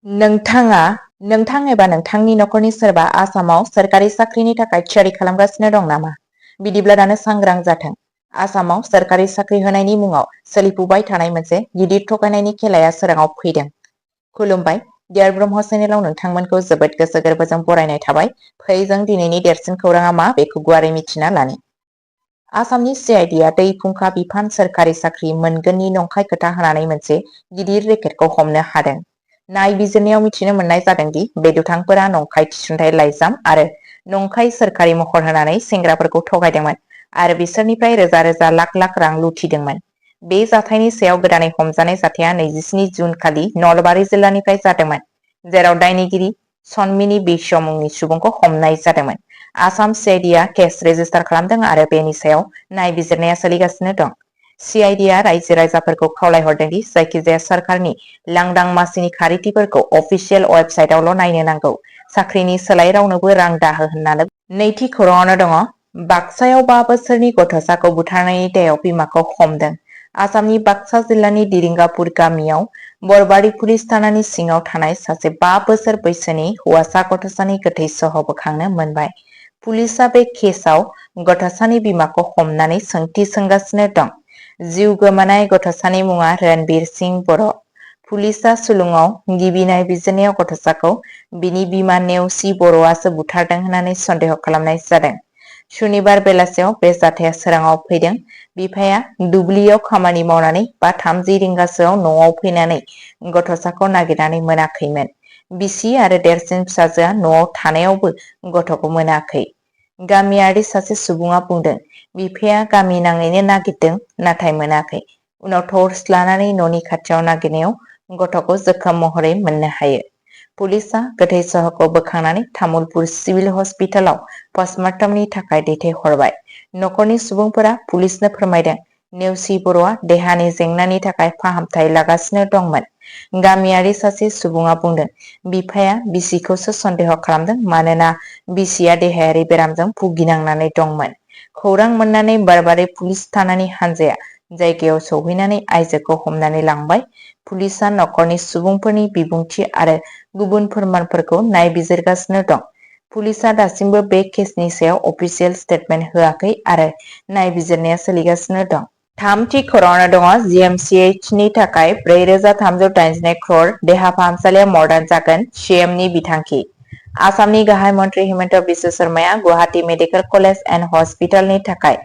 नोंथां एबा नोंथांनि नखरनि सोरबा आसामाव सोरखारि साख्रिनि थाखाय थियारि खालामगासिनो दं नामा? बिदिब्ला दानो सांग्रां जाथों। आसामाव सोरखारि साख्रि होनायनि मुङाव सोलिफुबाय थानाय मोनसे गिदिर थगायनायनि खेलाया सोराङाव फैदों। खुलुमबाय, डियार ब्रह्म चेनेलाव नोंथांमोनखौ जोबोद गोसो गोरबोजों बरायनाय थाबाय। फै जों दिनैनि देरसिन खौराङा मा बेखौ गुवारै मिथिना लानि। आसामनि CIDआ दै फुंखा बिफान सोरखारि साख्रि मोनगोननि नंखाय खोथा होनानै मोनसे गिदिर रेकेटखौ हमनो हादों। नायबिजिरनायाव मिथिनो मोननाय जादों दि बे दुथांफोरा नंखाय थिसनथाइ लाइजाम आरो नंखाय सोरखारि महर होनानै सेंग्राफोरखौ थगायदोंमोन आरो बिसोरनिफ्राय रोजा रोजा लाख लाख रां लुथिदोंमोन। बे जाथायनि सायाव गोदानै हमजानाय जाथाया 27 जुन खालि नलबारि जिल्लानिफ्राय जादोंमोन, जेराव दायनिगिरि सनमिनि बिश्व मुंनि सुबुंखौ हमनाय जादोंमोन। आसाम CIDआ केस रेजिस्टार खालामदों आरो बेनि सायाव नायबिजिरनाया सोलिगासिनो दं। CIDआ रायजो राजाफोरखौ खावलायहरदों दि जायखिजाया सरकारनि लांदां मासिनि खारिथिफोरखौ अफिसियेल वेबसाइटआवल' नायनो नांगौ। साख्रिनि सोलाय रावनोबो रां दाहो होननानै। नैथि खौराङावनो दङ, बाक्सायाव 5 बोसोरनि गथ'साखौ बुथारनायनि दायाव बिमाखौ हमदों। आसामनि बाक्सा जिल्लानि दिरिंगापुर गामियाव बरबारि पुलिस थानानि सिङाव थानाय सासे 5 बोसोर बैसोनि हौवासा गथ'सानि गोथै सह बोखांनो मोनबाय। पुलिसआ बे केसआव गथ'सानि बिमाखौ हमनानै सोंथि सोंगासिनो दं। जिउ गोमानाय गथ'सानि मुङा रणबीर सिंह बर'। पुलिसआ सुलुङाव गिबि नायबिजिरनायाव गथ'साखौ बिनि बिमा नेवसि बर'आसो बुथारदों होननानै सन्देह खालामनाय जादों। सुनिबार बेलासियाव बे जाथाया सोराङाव फैदों। बिफाया दुब्लियाव खामानि मावनानै 30 रिंगासोआव न'आव फैनानै गथ'साखौ नागिरनानै मोनाखैमोन। बिसि आरो देरसिन फिसाजोआ न'आव थानायावबो गथ'खौ मोनाखै। गामियारि सासे सुबुङा बुंदों, बिफाया गामि नाङैनो नागिरदों नाथाय मोनाखै। उनाव टर्च लानानै न'नि खाथियाव नागिरनायाव गथ'खौ जोखोम महरै मोननो हायो। पुलिसआ गोथै सहखौ बोखांनानै तामुलपुर सिभिल हस्पिटालाव पस्टमार्टमनि थाखाय दैथायहरबाय। नखरनि सुबुंफोरा पुलिसनो फोरमायदों, नेवसि बर'आ देहानि जेंनानि थाखाय फाहामथाय लागासिनो दंमोन। गामियारि सासे सुबुङा बुंदों, बिफाया बिसिखौसो सन्देह खालामदों मानोना बिसिया देहायारि बेरामजों भुगिनांनानै दंमोन। खौरां मोननानै बरबारि पुलिस थानानि हानजाया जायगायाव सौहैनानै आइजोखौ हमनानै लांबाय। पुलिसआ नखरनि सुबुंफोरनि बिबुंथि आरो गुबुन फोरमानफोरखौ नायबिजिरगासिनो दं। पुलिसआ दासिमबो बे केसनि सायाव अफिसियेल स्टेटमेन्ट होआखै आरो नायबिजिरनाया सोलिगासिनो दं। थामथि खौराङावनो दङ, GMCHनि थाखाय 4,382 क्रर देहा फाहामसालिया मडार्न जागोन, CMनि बिथांखि। आसामनि गाहाय मन्थ्रि हिमन्त बिश्व शर्माया गुवाहाटी मेडिकेल कलेज एन्ड हस्पिटालनि थाखाय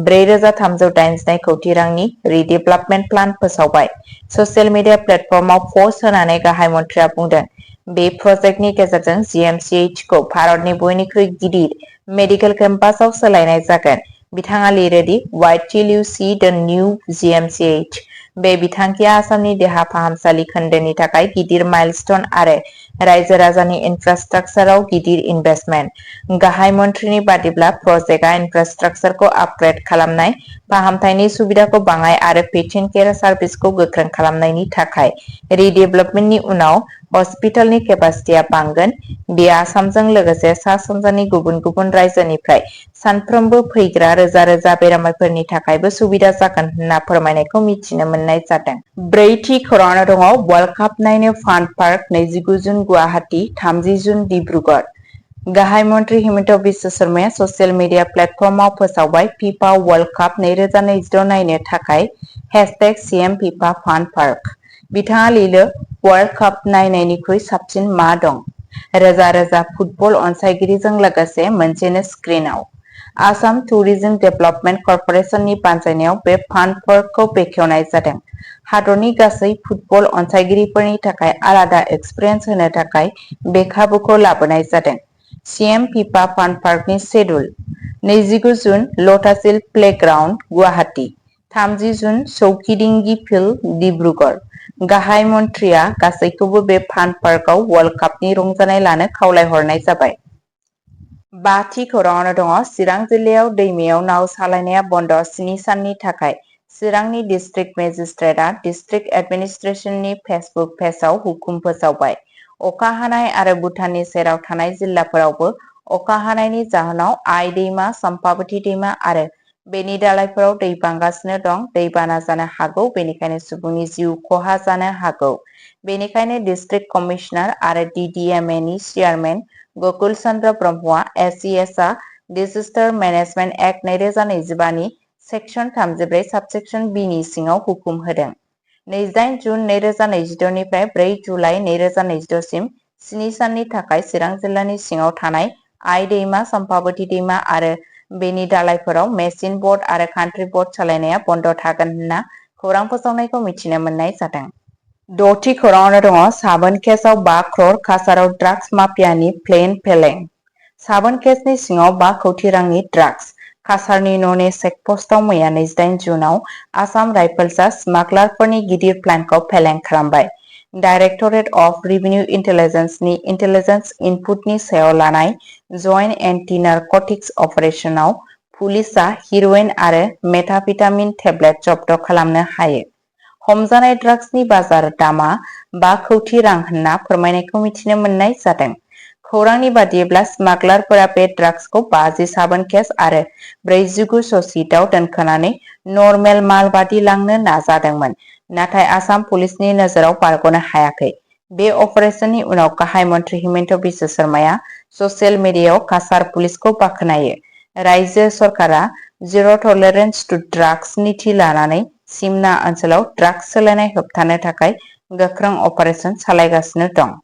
4,382 कौटि रांनि रिडेभेलपमेन्ट प्लान फोसावबाय। ससियेल मिडिया प्लेटफर्माव पस्ट होनानै गाहाय मन्थ्रिया बुंदों, बे प्रजेक्टनि गेजेरजों GMCHखौ भारतनि बयनिख्रुइ गिदिर मेडिकेल केम्पासआव सोलायनाय जागोन। बिथाङा लिरो the wait till you see the new GMCH। बे बिथांखिया आसामनि देहा फाहामसालि खोन्दोनि थाखाय गिदिर माइलस्टोन आरो रायजो राजानि इनफ्रास्ट्राक्चाराव गिदिर इनभेस्टमेन्ट। गाहाय मन्थ्रिनि बादिब्ला प्रजेक्टआ इनफ्रास्ट्राक्चारखौ आपग्रेड खालामनाय, फाहामथायनि सुबिदाखौ बाङाय आरो पेशेन्ट केयार सार्भिसखौ गोख्रों खालामनायनि थाखाय। रिडेभेलपमेन्टनि उनाव हस्पिटालनि केपासिटिया बांगोन। बेयो आसामजों लोगोसे सा-सानजानि गुबुन गुबुन रायजोनिफ्राय सानफ्रोमबो फैग्रा रोजा रोजा बेरामिफोरनि थाखायबो सुबिदा जागोन होनना फोरमायनायखौ मिथिनो मोननाय जादों। ब्रैथि खौराङावनो दङ, वर्ल्ड काप नायनो फान पार्क 29 जुन गुवाहाटी, 30 जुन डिब्रुगड़। गाहाय मन्थ्रि हिमन्त बिश्व शर्माया ससियेल मिडिया प्लेटफर्माव फोसावबाय, फिफा वर्ल्ड काप 2026 नायनो थाखाय #CM FIFA फान पार्क। बिथाङा लिरो, वर्ल्ड काप नायनायनिख्रुइ साबसिन मा दं? रोजा रोजा फुटबल अनसायगिरिजों लोगोसे मोनसेनो स्क्रिनआव। आसाम टुरिजम डेभेलपमेन्ट कर्प'रेसननि बानजायनायाव बे फान पार्कखौ बेखेवनाय जादों। हादरनि गासै फुटबल अनसायगिरिफोरनि थाखाय आलादा एक्सपिरियेन्स होनो थाखाय बे खाबुखौ लाबोनाय जादों। CM FIFA फान पार्कनि शेड्युल। 29 जुन लटास हिल प्लेग्राउन्ड, गुवाहाटी। 30 जुन चौकिडिंगी फिल्ड, डिब्रुगड़। गाहाय मन्थ्रिया गासैखौबो बे फान पार्कआव वर्ल्ड कापनि रंजानाय लानो खावलायहरनाय जाबाय। बाथि खौराङावनो दङ, चिरां जिल्लायाव दैमायाव नाव सालायनाया बन्द 7 साननि थाखाय। चिरांनि डिस्ट्रिक्ट मेजिस्ट्रेटआ डिस्ट्रिक्ट एडमिनिस्ट्रेशननि फेसबुक पेजआव हुकुम फोसावबाय। अखा हानाय आरो भुटाननि सेराव थानाय जिल्लाफोरावबो अखा हानायनि जाहोनाव आइ दैमा, चम्पावती दैमा आरो बेनि दालायफोराव दै बांगासिनो दं। दैबाना जानो हागौ, बेनिखायनो सुबुंनि जिउ खहा जानो हागौ। बेनिखायनो डिस्ट्रिक्ट कमिशनार आरो DDMA नि चेयारमेन गकुल चन्द्र ब्रह्मआ SESआ डिजास्टार मेनेजमेन्ट एक्ट 2025 नि सेक्सन 34 साबसेक्सन B नि सिङाव हुकुम होदों। 28 जुन 2026 निफ्राय 4 जुलाइ 2026 सिम 7 साननि थाखाय चिरां जिल्लानि सिङाव थानाय आइ दैमा, चम्पावती दैमा आरो बेनि दालायफोराव मेसिन बोट आरो कान्ट्रि बोट सालायनाया बन्द थागोन होनना खौरां फोसावनायखौ मिथिनो मोननाय जादों। 6थि खौराङावनो दङ साबोन केसआव 5 क्रर, काछाराव ड्राग्स माफियानि प्लेन फेलें। साबोन केसनि सिङाव 5 कौटि रांनि ड्राग्स। काछारनि न'नि चेकपस्टआव मैया 28 जुनाव आसाम राइफल्सआ स्मागलारफोरनि गिदिर प्लेनखौ फेलें खालामबाय। डाइरेक्टरेट अफ रेभिनिउ इन्टेलिजेन्सनि इन्टेलिजेन्स इनपुटनि सायाव लानाय जइन्ट एन्टि नारकटिक्स अपारेशनाव पुलिसआ हिर'इन आरो मेथाम्फेटामिन टेब्लेट जब्द खालामनो हायो। हमजानाय ड्राग्सनि बाजार दामा 5 कौटि रां होनना फोरमायनायखौ मिथिनो मोननाय जादों। खौरांनि बादिब्ला स्मागलारफोरा बे ड्राग्सखौ 50 साबोन केस आरो 49 स'सिटआव दोनखोनानै नर्मेल माल बादि लांनो नाजादोंमोन, नाथाय आसाम पुलिसनि नोजोराव बारग'नो हायाखै। बे अपारेशननि उनाव गाहाय मन्थ्रि हिमन्त बिश्व शर्माया ससियेल मिडियायाव काछार पुलिसखौ बाख्नायो। रायजो सरकारा जिर' टलारेन्स टु ड्राग्स नीति लानानै सिमना ओनसोलाव ड्राग्स सोलायनाय होबथानो थाखाय गोख्रों अपारेशन सालायगासिनो दं।